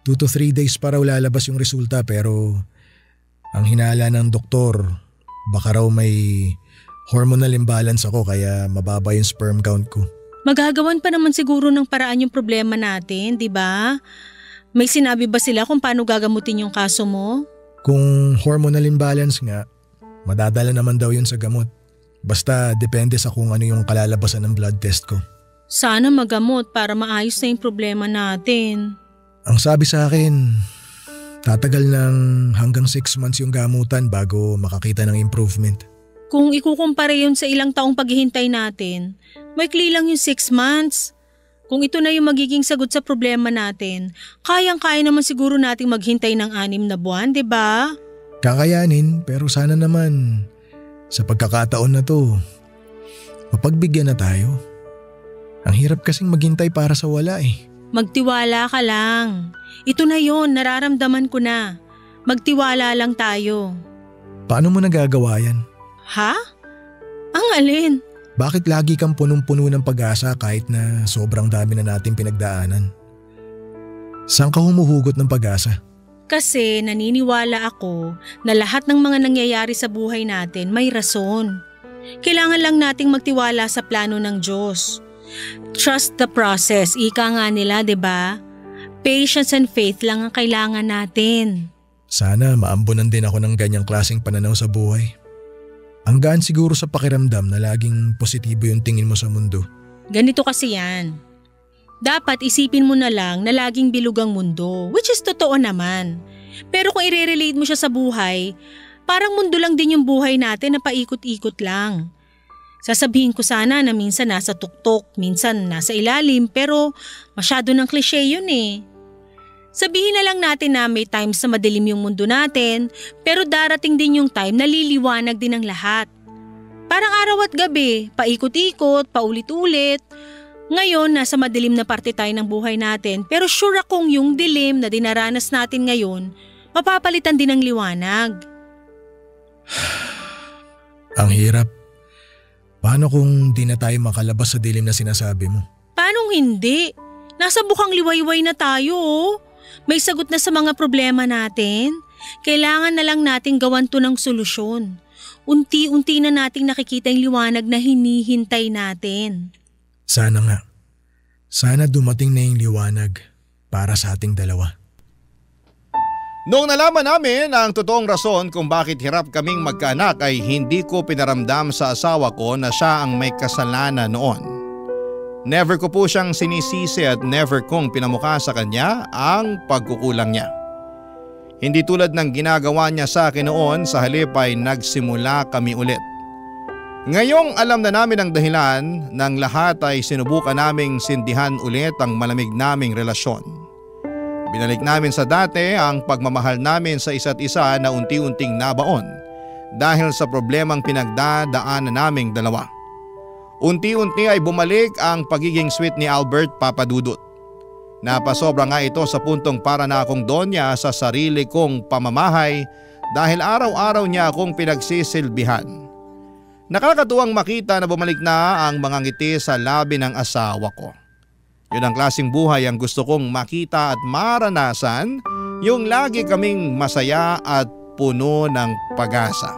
2 to 3 days pa raw lalabas yung resulta pero ang hinala ng doktor, baka raw may hormonal imbalance ako kaya mababa yung sperm count ko. Magagawan pa naman siguro ng paraan yung problema natin, di ba? May sinabi ba sila kung paano gagamutin yung kaso mo? Kung hormonal imbalance nga, madadala naman daw yun sa gamot. Basta depende sa kung ano yung kalalabasan ng blood test ko. Sana magamot para maayos na yung problema natin. Ang sabi sa akin, tatagal ng hanggang 6 months yung gamutan bago makakita ng improvement. Kung ikukumpara yun sa ilang taong paghihintay natin, maikli lang yung 6 months. Kung ito na yung magiging sagot sa problema natin, kayang-kaya naman siguro nating maghintay ng 6 na buwan, di ba? Kakayanin pero sana naman sa pagkakataon na to, mapagbigyan na tayo. Ang hirap kasing maghintay para sa wala eh. Magtiwala ka lang. Ito na yon, nararamdaman ko na. Magtiwala lang tayo. Paano mo nagagawa yan? Ha? Ang alin? Bakit lagi kang punong-puno ng pag-asa kahit na sobrang dami na natin pinagdaanan? Saan ka humuhugot ng pag-asa? Kasi naniniwala ako na lahat ng mga nangyayari sa buhay natin may rason. Kailangan lang nating magtiwala sa plano ng Diyos. Trust the process, ika nga nila, 'di ba? Patience and faith lang ang kailangan natin. Sana maambunan din ako ng ganyang klaseng pananaw sa buhay. Ang gaan siguro sa pakiramdam na laging positibo yung tingin mo sa mundo. Ganito kasi yan. Dapat isipin mo na lang na laging bilog ang mundo, which is totoo naman. Pero kung i-relate mo siya sa buhay, parang mundo lang din yung buhay natin na paikot-ikot lang. Sasabihin ko sana na minsan nasa tuktok, minsan nasa ilalim, pero masyado ng klise yun eh. Sabihin na lang natin na may times na madilim yung mundo natin, pero darating din yung time na liliwanag din ang lahat. Parang araw at gabi, paikot-ikot, paulit-ulit. Ngayon, nasa madilim na parte tayo ng buhay natin, pero sure akong yung dilim na dinaranas natin ngayon, mapapalitan din ng liwanag. Ang hirap. Paano kung di na tayo makalabas sa dilim na sinasabi mo? Paanong hindi? Nasa bukang liwayway na tayo oh. May sagot na sa mga problema natin. Kailangan na lang nating gawan to ng solusyon. Unti-unti na nating nakikita yung liwanag na hinihintay natin. Sana nga. Sana dumating na yung liwanag para sa ating dalawa. Noong nalaman namin ang totoong rason kung bakit hirap kaming magkaanak ay hindi ko pinaramdam sa asawa ko na siya ang may kasalanan noon. Never ko po siyang sinisisi at never kong pinamukha sa kanya ang pagkukulang niya. Hindi tulad ng ginagawa niya sa akin noon, sa halip ay nagsimula kami ulit. Ngayong alam na namin ang dahilan ng lahat ay sinubukan naming sindihan ulit ang malamig naming relasyon. Binalik namin sa dati ang pagmamahal namin sa isa't isa na unti-unting nabaon dahil sa problemang pinagdadaanan naming dalawa. Unti-unti ay bumalik ang pagiging sweet ni Albert, Papa Dudut. Napasobra nga ito sa puntong para na akong donya sa sarili kong pamamahay dahil araw-araw niya akong pinagsisilbihan. Nakakatuwang makita na bumalik na ang mga ngiti sa labi ng asawa ko. Yun ang klaseng buhay ang gusto kong makita at maranasan, yung lagi kaming masaya at puno ng pag-asa.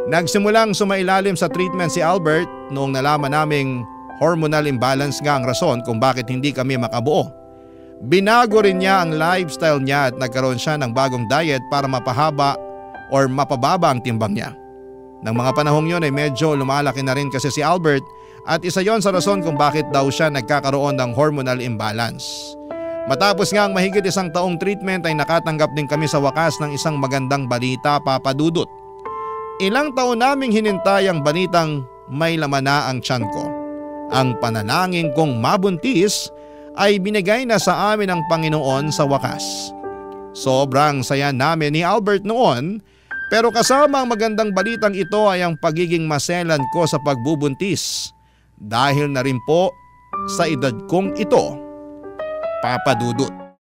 Nagsimulang sumailalim sa treatment si Albert noong nalaman naming hormonal imbalance nga ang rason kung bakit hindi kami makabuo. Binago rin niya ang lifestyle niya at nagkaroon siya ng bagong diet para mapahaba or mapababa ang timbang niya. Nang mga panahong yun ay medyo lumalaki na rin kasi si Albert at isa yon sa rason kung bakit daw siya nagkakaroon ng hormonal imbalance. Matapos nga ang mahigit 1 taong treatment ay nakatanggap din kami sa wakas ng isang magandang balita, Papa Dudut. Ilang taon naming hinintay ang balitang may laman na ang tiyan ko. Ang panalangin kong mabuntis ay binigay na sa amin ng Panginoon sa wakas. Sobrang saya namin ni Albert noon, pero kasama ang magandang balitang ito ay ang pagiging maselan ko sa pagbubuntis dahil na rin po sa edad kong ito. Papa Dudut.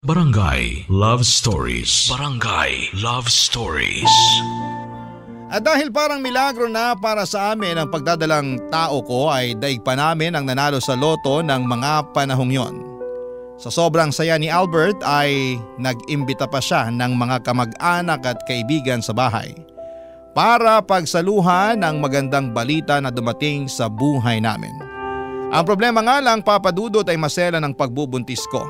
Barangay Love Stories. Barangay Love Stories. At dahil parang milagro na para sa amin ang pagdadalang tao ko ay daig pa namin ang nanalo sa loto ng mga panahong yon. Sa sobrang saya ni Albert ay nag-imbita pa siya ng mga kamag-anak at kaibigan sa bahay para pagsaluhan ang magandang balita na dumating sa buhay namin. Ang problema nga lang, Papa Dudut, ay masela ng pagbubuntis ko.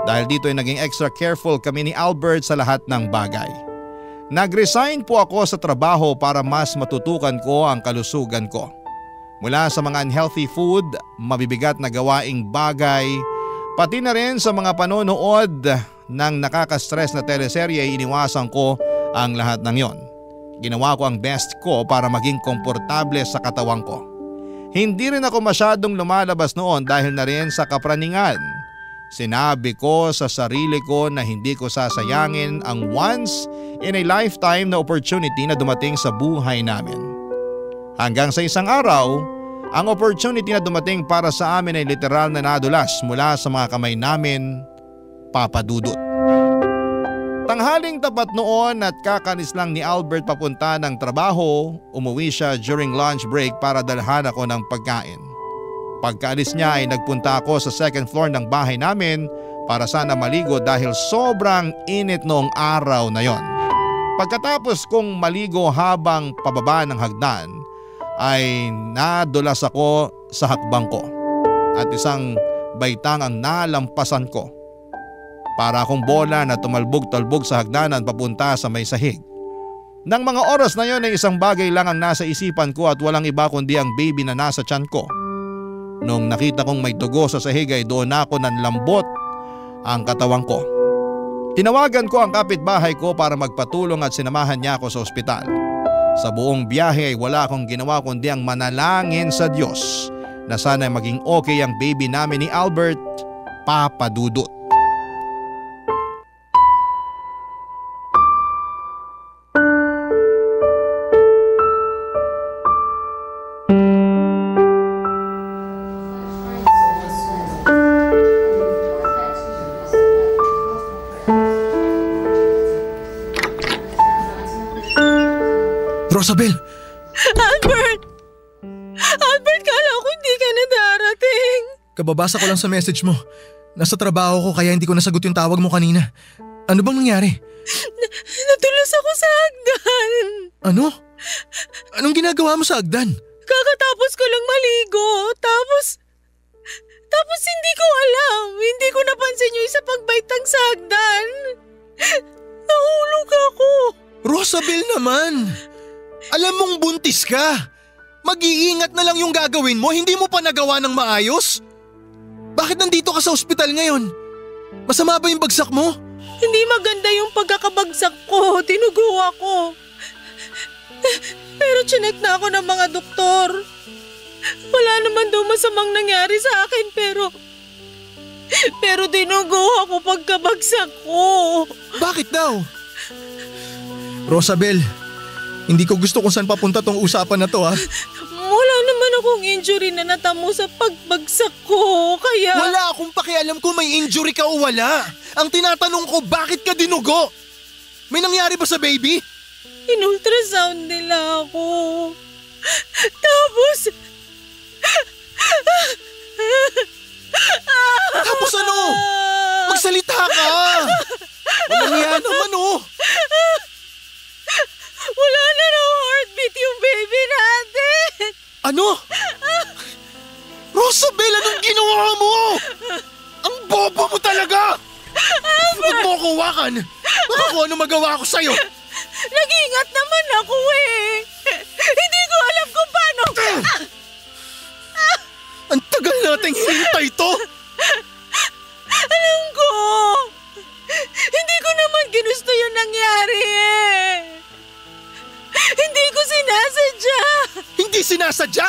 Dahil dito ay naging extra careful kami ni Albert sa lahat ng bagay. Nag-resign po ako sa trabaho para mas matutukan ko ang kalusugan ko. Mula sa mga unhealthy food, mabibigat na gawaing bagay, pati na rin sa mga panonood ng nakaka-stress na teleserye, iniwasan ko ang lahat ng yon. Ginawa ko ang best ko para maging komportable sa katawan ko. Hindi rin ako masyadong lumalabas noon dahil na rin sa kapraningan. Sinabi ko sa sarili ko na hindi ko sasayangin ang once in a lifetime na opportunity na dumating sa buhay namin. Hanggang sa isang araw, ang opportunity na dumating para sa amin ay literal na nadulas mula sa mga kamay namin, Papa Dudut. Tanghaling tapat noon at kakanis lang ni Albert papunta ng trabaho, umuwi siya during lunch break para dalhan ako ng pagkain. Pagkaalis niya ay nagpunta ako sa second floor ng bahay namin para sana maligo dahil sobrang init noong araw na yon. Pagkatapos kong maligo habang pababa ng hagdan ay nadulas ako sa hakbang ko at isang baitang ang nalampasan ko. Para akong bola na tumalbog-talbog sa hagdanan papunta sa may sahig. Nang mga oras na yon ay isang bagay lang ang nasa isipan ko at walang iba kundi ang baby na nasa tiyan ko. Nung nakita kong may dugo sa sahig ay doon ako nanlambot ang katawan ko. Tinawagan ko ang kapitbahay ko para magpatulong at sinamahan niya ako sa ospital. Sa buong biyahe ay wala akong ginawa kundi ang manalangin sa Diyos na sana maging okay ang baby namin ni Albert, Papa Dudut. Rosabel! Albert! Albert, kala ko hindi ka na darating. Kababasa ko lang sa message mo. Nasa trabaho ko kaya hindi ko nasagot yung tawag mo kanina. Ano bang nangyari? Natulas ako sa hagdan. Ano? Anong ginagawa mo sa hagdan? Kakatapos ko lang maligo. Tapos hindi ko alam. Hindi ko napansin yung isa pagbaitang sa hagdan. Nahulog ako. Rosabel naman! Alam mong buntis ka! Mag-iingat na lang yung gagawin mo, hindi mo pa nagawa ng maayos? Bakit nandito ka sa ospital ngayon? Masama ba yung bagsak mo? Hindi maganda yung pagkakabagsak ko. Tinugo ako. Pero chinek na ako ng mga doktor. Wala naman daw masamang nangyari sa akin pero tinugo ako pagkabagsak ko. Bakit daw? Rosabel, hindi ko gusto kung saan papunta tong usapan na to ha. Wala naman akong injury na natamo sa pagbagsak ko, kaya… Wala akong pakialam kung may injury ka o wala. Ang tinatanong ko, bakit ka dinugo? May nangyari ba sa baby? In-ultrasound nila ako. Tapos ano? Magsalita ka! Walang yan naman oh! Wala na raw heartbeat yung baby natin! Ano? Rosabel, anong ginawa mo? Ang bobo mo talaga! Huwag mo ako hawakan! Baka kung ano magawa ko sa'yo! Nag-iingat naman ako eh! Hindi ko alam kung paano… Ang tagal nating hinintay to! Alam ko! Hindi ko naman ginusto yung nangyari eh! Hindi ko sinasadya! Hindi sinasadya?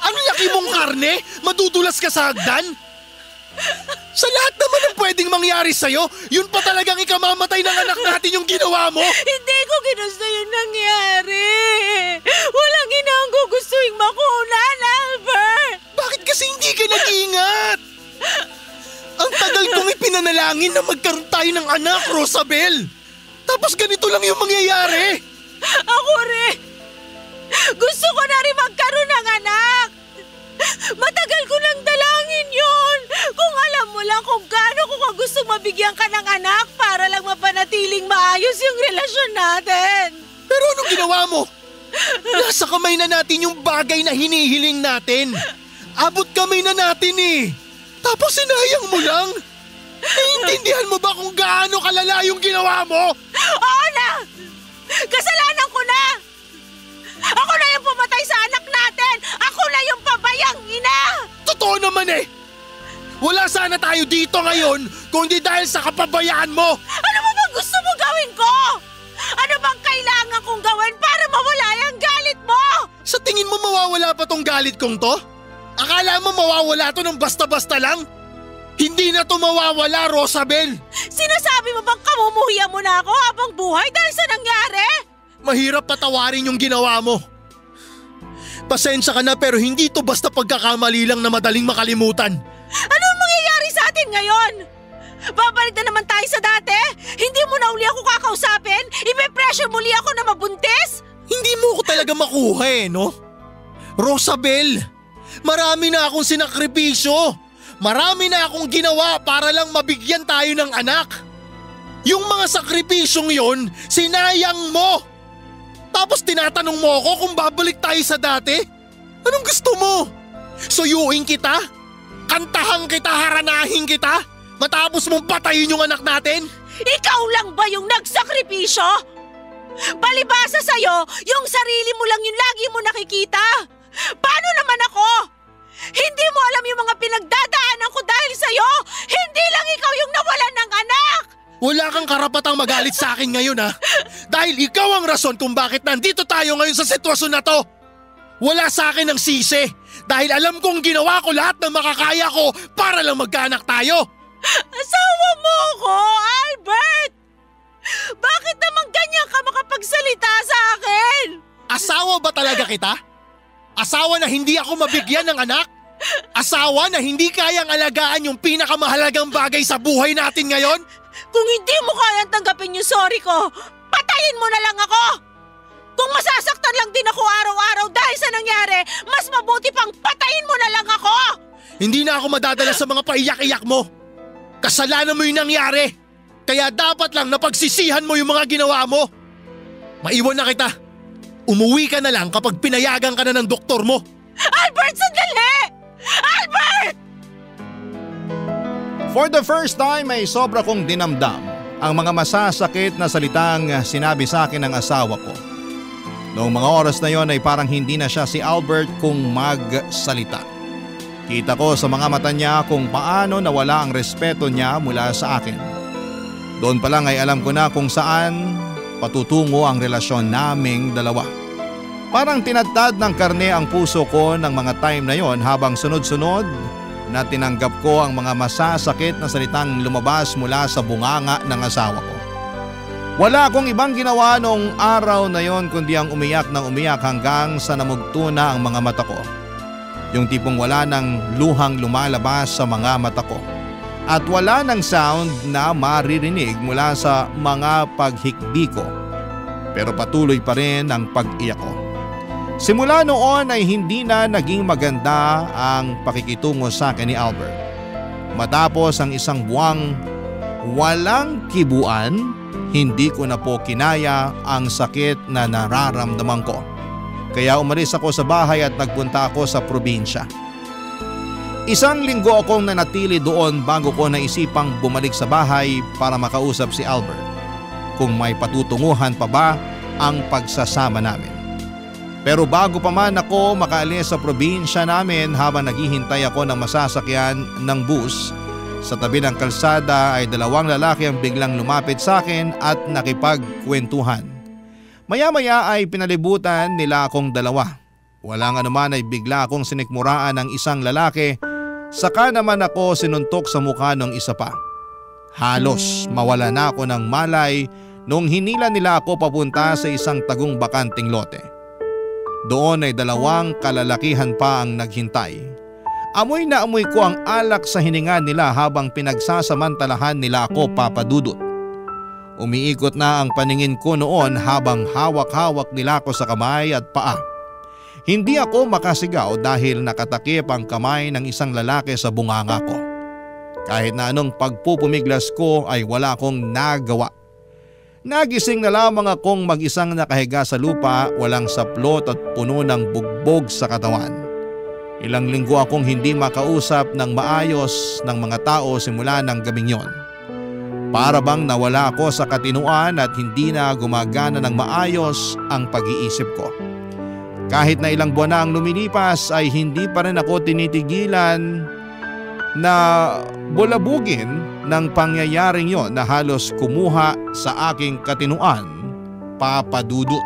Ang laki mong karne? madudulas ka sa hagdan? Sa lahat naman ng pwedeng mangyari sa'yo, yun pa talagang ikamamatay ng anak natin yung ginawa mo? Hindi ko ginusto yung nangyari. Walang ginawang gugustuhin makunan, Albert. Bakit kasi hindi ka nag-iingat? Ang tagal kong ipinanalangin na magkaroon tayo ng anak, Rosabel. Tapos ganito lang yung mangyayari. Ako rin. Gusto ko na rin magkaroon ng anak. Matagal ko nang dalangin yun. Kung alam mo lang kung gaano ko ka gustong mabigyan ka ng anak para lang mapanatiling maayos yung relasyon natin. Pero anong ginawa mo? Nasa kamay na natin yung bagay na hinihiling natin. Abot kamay na natin eh. Tapos sinayang mo lang. Naiintindihan mo ba kung gaano kalala yung ginawa mo? Oo na! Kasalanan ko na! Ako na yung pumatay sa anak natin! Ako na yung pabayang ina! Totoo naman eh! Wala sana tayo dito ngayon kundi dahil sa kapabayaan mo! Ano ba bang gusto mo gawin ko? Ano bang kailangan kong gawin para mawala yung galit mo? Sa tingin mo mawawala pa tong galit kong to? Akala mo mawawala to ng basta-basta lang? Hindi na to mawawala, Rosabel! Sinasabi mo bang kamumuhiya mo na ako habang buhay dahil sa nangyari? Mahirap patawarin yung ginawa mo. Pasensya ka na pero hindi to basta pagkakamali lang na madaling makalimutan. Ano ang mangyayari sa atin ngayon? Babalik na naman tayo sa dati? Hindi mo na uli ako kakausapin? Ipe-pressure muli ako na mabuntis? Hindi mo ko talaga makuha eh, no? Rosabel, marami na akong sinakripisyo. Marami na akong ginawa para lang mabigyan tayo ng anak. Yung mga sakripisyong yon, sinayang mo. Tapos tinatanong mo ako kung babalik tayo sa dati? Anong gusto mo? Suyuin kita? Kantahan kita, haranahin kita? Matapos mong patayin yung anak natin? Ikaw lang ba yung nagsakripisyo? Palibasa sa'yo, yung sarili mo lang yung lagi mo nakikita. Paano naman ako? Hindi mo alam yung mga pinagdadaanan ko dahil sa'yo. Hindi lang ikaw yung nawalan ng anak. Wala kang karapatang magalit sa akin ngayon ha. Dahil ikaw ang rason kung bakit nandito tayo ngayon sa sitwasyon na to. Wala sa akin ang sisi. Dahil alam kong ginawa ko lahat ng makakaya ko para lang magkaanak tayo. Asawa mo ko, Albert! Bakit naman ganyan ka makapagsalita sa akin? Asawa ba talaga kita? Asawa na hindi ako mabigyan ng anak? Asawa na hindi kayang alagaan yung pinakamahalagang bagay sa buhay natin ngayon? Kung hindi mo kayang tanggapin yung sorry ko, patayin mo na lang ako! Kung masasaktan lang din ako araw-araw dahil sa nangyari, mas mabuti pang patayin mo na lang ako! Hindi na ako madadala sa mga paiyak-iyak mo. Kasalanan mo yung nangyari. Kaya dapat lang napagsisihan mo yung mga ginawa mo. Maiwan na kita. Umuwi ka na lang kapag pinayagan ka na ng doktor mo. Albert, sandali! Albert! For the first time ay sobra kong dinamdam ang mga masasakit na salitang sinabi sa akin ng asawa ko. Noong mga oras na yon ay parang hindi na siya si Albert kung magsalita. Kita ko sa mga mata niya kung paano nawala ang respeto niya mula sa akin. Doon pa lang ay alam ko na kung saan patutungo ang relasyon naming dalawa. Parang tinadtad ng karne ang puso ko ng mga time na yon habang sunod-sunod na tinanggap ko ang mga masasakit na salitang lumabas mula sa bunganga ng asawa ko. Wala akong ibang ginawa noong araw na yon kundi ang umiyak ng umiyak hanggang sa namugto na ang mga mata ko. Yung tipong wala ng luhang lumalabas sa mga mata ko. At wala ng sound na maririnig mula sa mga paghikbi ko. Pero patuloy pa rin ang pag-iyak ko. Simula noon ay hindi na naging maganda ang pakikitungo sa akin ni Albert. Matapos ang isang buwang walang kibuan, hindi ko na po kinaya ang sakit na nararamdaman ko. Kaya umalis ako sa bahay at nagpunta ako sa probinsya. Isang linggo akong nanatili doon bago ko naisipang bumalik sa bahay para makausap si Albert kung may patutunguhan pa ba ang pagsasama namin. Pero bago pa man ako makaalis sa probinsya namin habang naghihintay ako ng masasakyan ng bus, sa tabi ng kalsada ay dalawang lalaki ang biglang lumapit sa akin at nakipagkwentuhan. Maya-maya ay pinalibutan nila akong dalawa. Walang anuman ay bigla akong sinikmuraan ng isang lalaki Saka naman ako sinuntok sa mukha ng isa pa. Halos mawala na ako ng malay nung hinila nila ako papunta sa isang tagong bakanting lote. Doon ay 2 kalalakihan pa ang naghintay. Amoy na amoy ko ang alak sa hininga nila habang pinagsasamantalahan nila ako, Papa Dudut. Umiikot na ang paningin ko noon habang hawak-hawak nila ako sa kamay at paa. Hindi ako makasigaw dahil nakatakip ang kamay ng isang lalaki sa bunganga ko. Kahit na anong pagpupumiglas ko ay wala akong nagawa. Nagising na lamang akong mag-isang nakahiga sa lupa, walang saplot at puno ng bugbog sa katawan. Ilang linggo akong hindi makausap ng maayos ng mga tao simula ng gabing yon. Para bang nawala ako sa katinuan at hindi na gumagana ng maayos ang pag-iisip ko. Kahit na ilang buwan na ang lumilipas ay hindi pa rin ako tinitigilan na bulabugin ng pangyayaring yon na halos kumuha sa aking katinuan, Papa Dudut.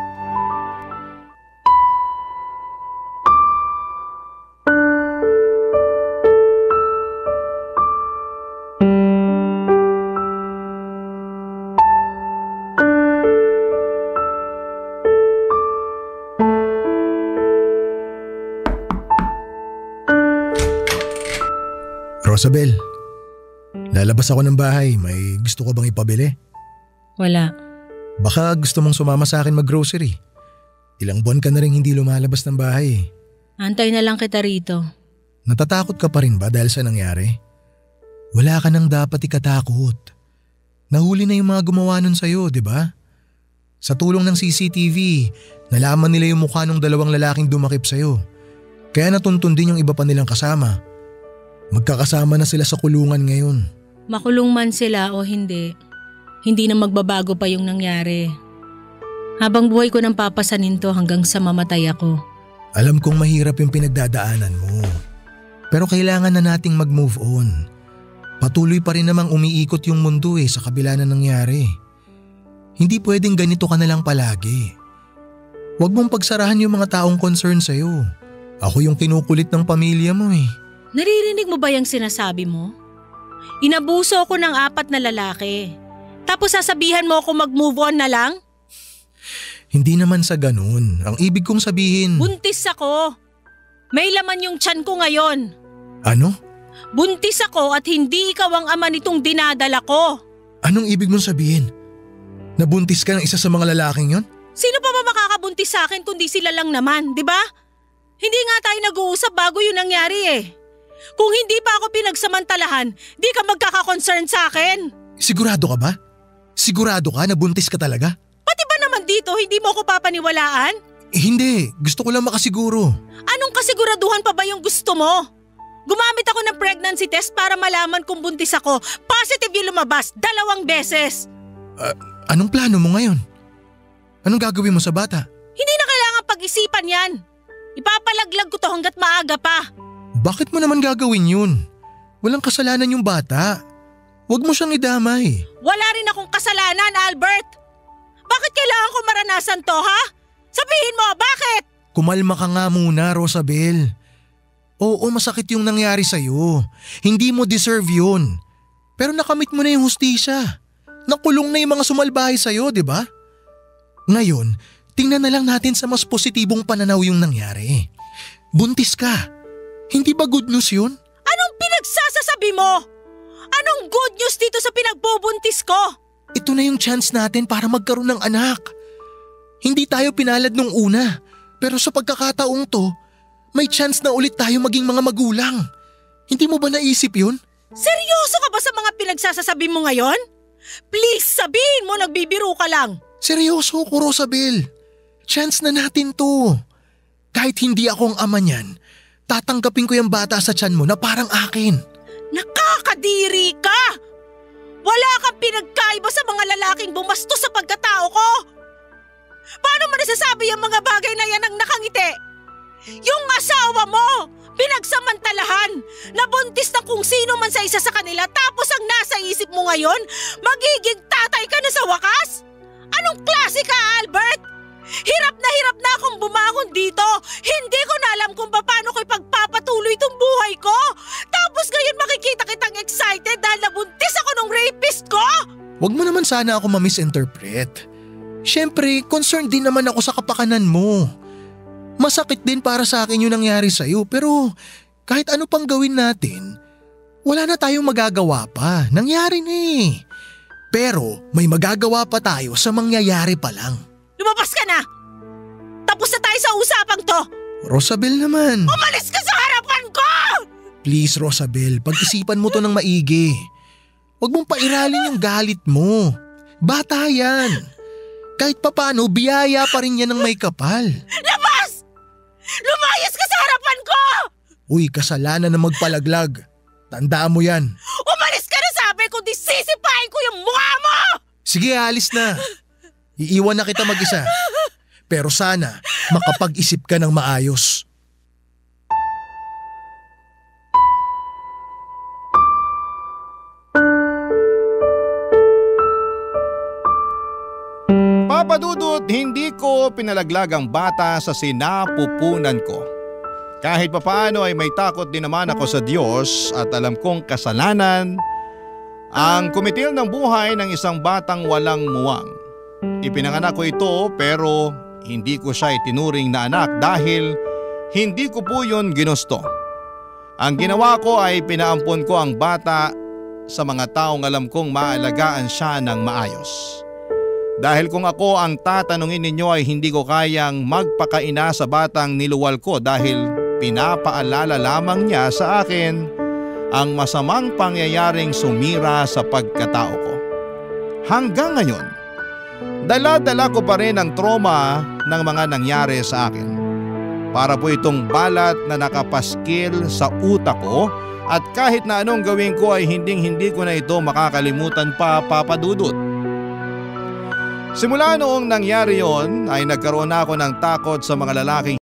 Rosabel, lalabas ako ng bahay. May gusto ko bang ipabili? Wala. Baka gusto mong sumama sa akin mag-grocery. Ilang buwan ka na rin hindi lumalabas ng bahay. Antay na lang kita rito. Natatakot ka pa rin ba dahil sa nangyari? Wala ka nang dapat ikatakot. Nahuli na yung mga gumawa nun sa'yo, di ba? Sa tulong ng CCTV, nalaman nila yung mukha ng 2 lalaking dumakip sa'yo. Kaya natuntun din yung iba pa nilang kasama. Magkakasama na sila sa kulungan ngayon. Makulong man sila o hindi, hindi na magbabago pa yung nangyari. Habang buhay ko nang papasanin to hanggang sa mamatay ako. Alam kong mahirap yung pinagdadaanan mo. Pero kailangan na nating mag-move on. Patuloy pa rin namang umiikot yung mundo sa kabila na nangyari. Hindi pwedeng ganito ka na lang palagi. Huwag mong pagsarahan yung mga taong concern sa'yo. Ako yung kinukulit ng pamilya mo Naririnig mo ba yung sinasabi mo? Inabuso ko ng 4 na lalaki. Tapos sasabihan mo ako mag-move on na lang? Hindi naman sa ganun. Ang ibig kong sabihin… Buntis ako. May laman yung tiyan ko ngayon. Ano? Buntis ako at hindi ikaw ang ama nitong dinadala ko. Anong ibig mong sabihin? Nabuntis ka ng isa sa mga lalaking yon? Sino pa ba makakabuntis sa akin kundi sila lang naman, di ba? Hindi nga tayo nag-uusap bago yun nangyari Kung hindi pa ako pinagsamantalahan, di ka magkaka-concern sa akin. Sigurado ka ba? Sigurado ka na buntis ka talaga? Pati ba naman dito hindi mo ako papaniwalaan? Hindi, gusto ko lang makasiguro. Anong kasiguraduhan pa ba yung gusto mo? Gumamit ako ng pregnancy test para malaman kung buntis ako. Positive yung lumabas, 2 beses. Anong plano mo ngayon? Anong gagawin mo sa bata? Hindi na kailangan pag-isipan yan. Ipapalaglag ko to hanggat maaga pa. Bakit mo naman gagawin yun? Walang kasalanan yung bata. Huwag mo siyang idamay. Wala rin akong kasalanan, Albert. Bakit kailangan ko maranasan to, ha? Sabihin mo, bakit? Kumalma ka nga muna, Rosabel. Oo, masakit yung nangyari sa'yo. Hindi mo deserve yun. Pero nakamit mo na yung hustisya. Nakulong na yung mga sumalbahay sa'yo, di ba? Ngayon, tingnan na lang natin sa mas positibong pananaw yung nangyari. Buntis ka. Hindi ba good news yun? Anong pinagsasasabi mo? Anong good news dito sa pinagbubuntis ko? Ito na yung chance natin para magkaroon ng anak. Hindi tayo pinalad nung una, pero sa pagkakataong to, may chance na ulit tayo maging mga magulang. Hindi mo ba naisip yun? Seryoso ka ba sa mga pinagsasasabi mo ngayon? Please, sabihin mo nagbibiro ka lang. Seryoso ko, Rosabel. Chance na natin to. Kahit hindi ako ang ama niyan, tatanggapin ko yung bata sa tiyan mo na parang akin. Nakakadiri ka! Wala kang pinagkaiba sa mga lalaking bumastos sa pagkatao ko! Paano mo nasasabi yung mga bagay na yan ang nakangiti? Yung asawa mo, pinagsamantalahan, nabuntis na kung sino man sa isa sa kanila tapos ang nasa isip mo ngayon, magiging tatay ka na sa wakas? Anong klase ka, Albert? Hirap na akong bumangon dito. Hindi ko na alam kung paano ko ipagpapatuloy itong buhay ko. Tapos ngayon makikita kitang excited dahil nabuntis ako ng rapist ko? Huwag mo naman sana ako ma-misinterpret. Siyempre, concerned din naman ako sa kapakanan mo. Masakit din para sa akin yung nangyari sa'yo, pero kahit ano pang gawin natin, wala na tayong magagawa pa. Nangyari na eh. Pero may magagawa pa tayo sa mangyayari pa lang. Lumabas ka na! Tapos na tayo sa usapang to! Rosabel naman. Umalis ka sa harapan ko! Please Rosabel, pag-isipan mo to ng maigi. Huwag mong pairalin yung galit mo. Bata yan. Kahit papano, biyaya pa rin yan ng may kapal. Labas! Lumayas ka sa harapan ko! Uy, kasalanan na magpalaglag. Tandaan mo yan. Umalis ka na, sabi ko, di sisipain ko yung mukha mo! Sige, alis na. Iiwan na kita mag-isa. Pero sana makapag-isip ka ng maayos. Papa Dudut, hindi ko pinalaglag ang bata sa sinapupunan ko. Kahit papaano ay may takot din naman ako sa Diyos at alam kong kasalanan ang kumitil ng buhay ng isang batang walang muwang. Ipinanganak ko ito pero hindi ko siya itinuring na anak dahil hindi ko po yun ginusto. Ang ginawa ko ay pinaampon ko ang bata sa mga taong alam kong maalagaan siya ng maayos. Dahil kung ako ang tatanungin ninyo ay hindi ko kayang magpakaina sa batang niluwal ko dahil pinapaalala lamang niya sa akin ang masamang pangyayaring sumira sa pagkatao ko. Hanggang ngayon, dala-dala ko pa rin ang trauma ng mga nangyari sa akin. Para po itong balat na nakapaskil sa utak ko at kahit na anong gawin ko ay hindi ko na ito makakalimutan pa, Papa Dudut. Simula noong nangyari yon ay nagkaroon ako ng takot sa mga lalaking